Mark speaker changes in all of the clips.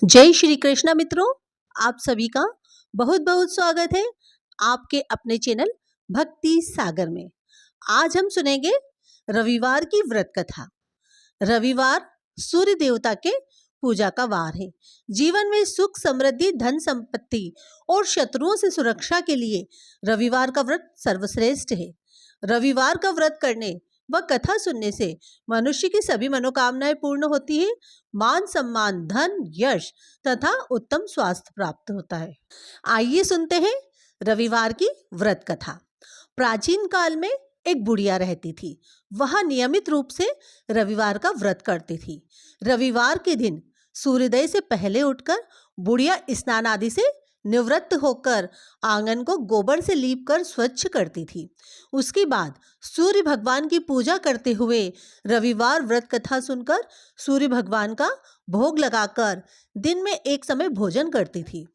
Speaker 1: जय श्री कृष्णा मित्रों, आप सभी का बहुत बहुत स्वागत है आपके अपने चैनल भक्ति सागर में। आज हम सुनेंगे रविवार की व्रत कथा। रविवार सूर्य देवता के पूजा का वार है। जीवन में सुख, समृद्धि, धन संपत्ति और शत्रुओं से सुरक्षा के लिए रविवार का व्रत सर्वश्रेष्ठ है। रविवार का व्रत करने व कथा सुनने से मनुष्य की सभी मनोकामनाएं पूर्ण होती है। मान सम्मान, धन, यश तथा उत्तम स्वास्थ्य प्राप्त होता है। आइए सुनते हैं रविवार की व्रत कथा। प्राचीन काल में एक बुढ़िया रहती थी। वह नियमित रूप से रविवार का व्रत करती थी। रविवार के दिन सूर्योदय से पहले उठकर बुढ़िया स्नान आदि से निवृत्त होकर आंगन को गोबर से लीपकर स्वच्छ करती थी। उसके बाद सूर्य भगवान की पूजा करते हुए रविवार व्रत कथा सुनकर सूर्य भगवान का भोग लगाकर दिन में एक समय भोजन करती थी।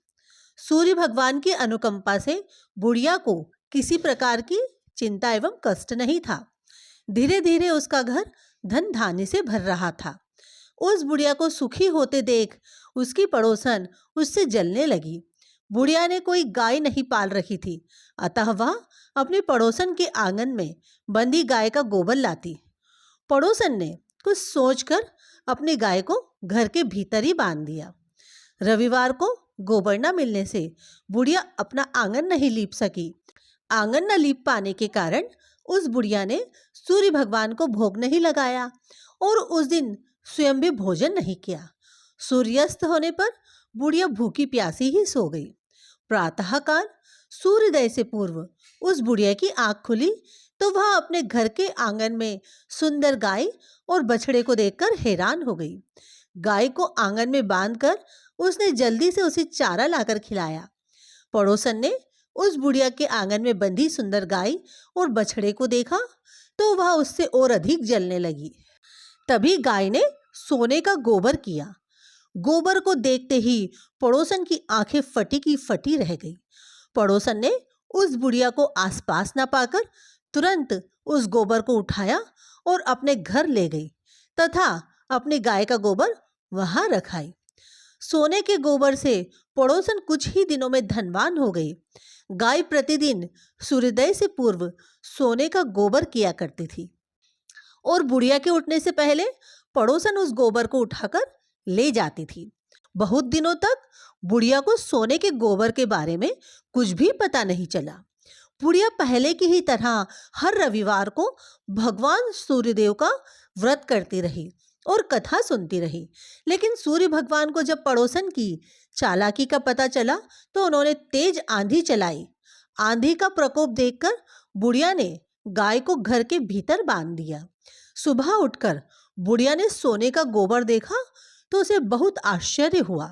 Speaker 1: सूर्य भगवान की अनुकंपा से बुढ़िया को किसी प्रकार की चिंता एवं कष्ट नहीं था। धीरे धीरे उसका घर धन धान्य से भर रहा था। उस बुढ़िया को सुखी होते देख उसकी पड़ोसन उससे जलने लगी। बुढ़िया ने कोई गाय नहीं पाल रखी थी, अतः वह अपने पड़ोसन के आंगन में बंधी गाय का गोबर लाती। पड़ोसन ने कुछ सोचकर अपनी गाय को घर के भीतर ही बांध दिया। रविवार को गोबर न मिलने से बुढ़िया अपना आंगन नहीं लीप सकी। आंगन न लीप पाने के कारण उस बुढ़िया ने सूर्य भगवान को भोग नहीं लगाया और उस दिन स्वयं भी भोजन नहीं किया। सूर्यास्त होने पर बुढ़िया भूखी प्यासी ही सो गई। प्रातःकाल सूर्योदय से पूर्व उस बुढ़िया की आंख खुली तो वह अपने घर के आंगन में सुंदर गाय और बछड़े को देखकर हैरान हो गई। गाय को आंगन में बांधकर उसने जल्दी से उसे चारा लाकर खिलाया। पड़ोसन ने उस बुढ़िया के आंगन में बंधी सुंदर गाय और बछड़े को देखा तो वह उससे और अधिक जलने लगी। तभी गाय ने सोने का गोबर किया। गोबर को देखते ही पड़ोसन की आंखें फटी की फटी रह गई। पड़ोसन ने उस बुढ़िया को आसपास न पाकर तुरंत उस गोबर को उठाया और अपने घर ले गई तथा अपनी गाय का गोबर वहां रखाई। सोने के गोबर से पड़ोसन कुछ ही दिनों में धनवान हो गई। गाय प्रतिदिन सूर्योदय से पूर्व सोने का गोबर किया करती थी और बुढ़िया के उठने से पहले पड़ोसन उस गोबर को उठाकर ले जाती थी। बहुत दिनों तक बुढ़िया को सोने के गोबर के बारे में कुछ भी पता नहीं चला। बुढ़िया पहले की ही तरह हर रविवार को भगवान सूर्यदेव का व्रत करती रही और कथा सुनती रही। लेकिन सूर्य भगवान को जब पड़ोसन की चालाकी का पता चला तो उन्होंने तेज आंधी चलाई। आंधी का प्रकोप देखकर बुढ़िया ने गाय को घर के भीतर बांध दिया। सुबह उठकर बुढ़िया ने सोने का गोबर देखा तो उसे बहुत आश्चर्य हुआ।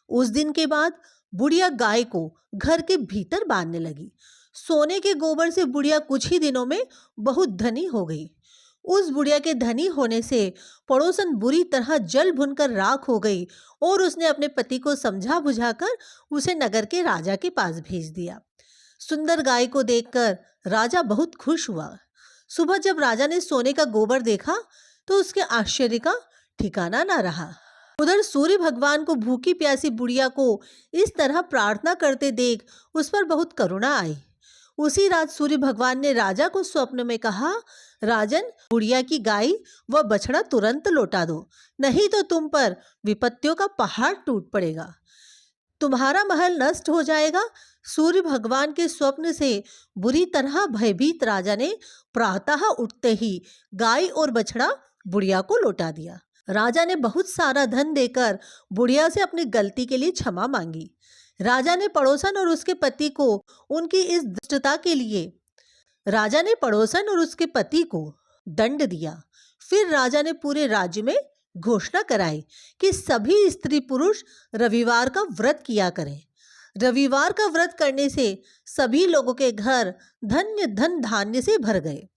Speaker 1: उस दिन के बाद बुढ़िया गाय को घर के भीतर बांधने लगी। सोने के गोबर से बुढ़िया कुछ ही दिनों में बहुत धनी हो गई। उस बुढ़िया के धनी होने से पड़ोसन बुरी तरह जल भुनकर राख हो गई और उसने अपने पति को समझा बुझाकर उसे नगर के राजा के पास भेज दिया। सुंदर गाय को देखकर राजा बहुत खुश हुआ। सुबह जब राजा ने सोने का गोबर देखा तो उसके आश्चर्य का ठिकाना न रहा। उधर सूर्य भगवान को भूखी प्यासी बुढ़िया को इस तरह प्रार्थना करते देख उस पर बहुत करुणा आई। उसी रात सूर्य भगवान ने राजा को स्वप्न में कहा, राजन, बुढ़िया की गाय व बछड़ा तुरंत लौटा दो, नहीं तो तुम पर विपत्तियों का पहाड़ टूट पड़ेगा, तुम्हारा महल नष्ट हो जाएगा। सूर्य भगवान के स्वप्न से बुरी तरह भयभीत राजा ने प्रातः उठते ही गाय और बछड़ा बुढ़िया को लौटा दिया। राजा ने बहुत सारा धन देकर बुढ़िया से अपनी गलती के लिए क्षमा मांगी। राजा ने पड़ोसन और उसके पति को उनकी इस दुष्टता के लिए दंड दिया। फिर राजा ने पूरे राज्य में घोषणा कराई कि सभी स्त्री पुरुष रविवार का व्रत किया करें। रविवार का व्रत करने से सभी लोगों के घर धन धान्य से भर गए।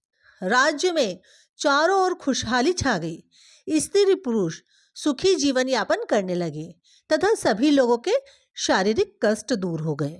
Speaker 1: राज्य में चारों ओर खुशहाली छा गई। स्त्री पुरुष सुखी जीवन यापन करने लगे तथा सभी लोगों के शारीरिक कष्ट दूर हो गए।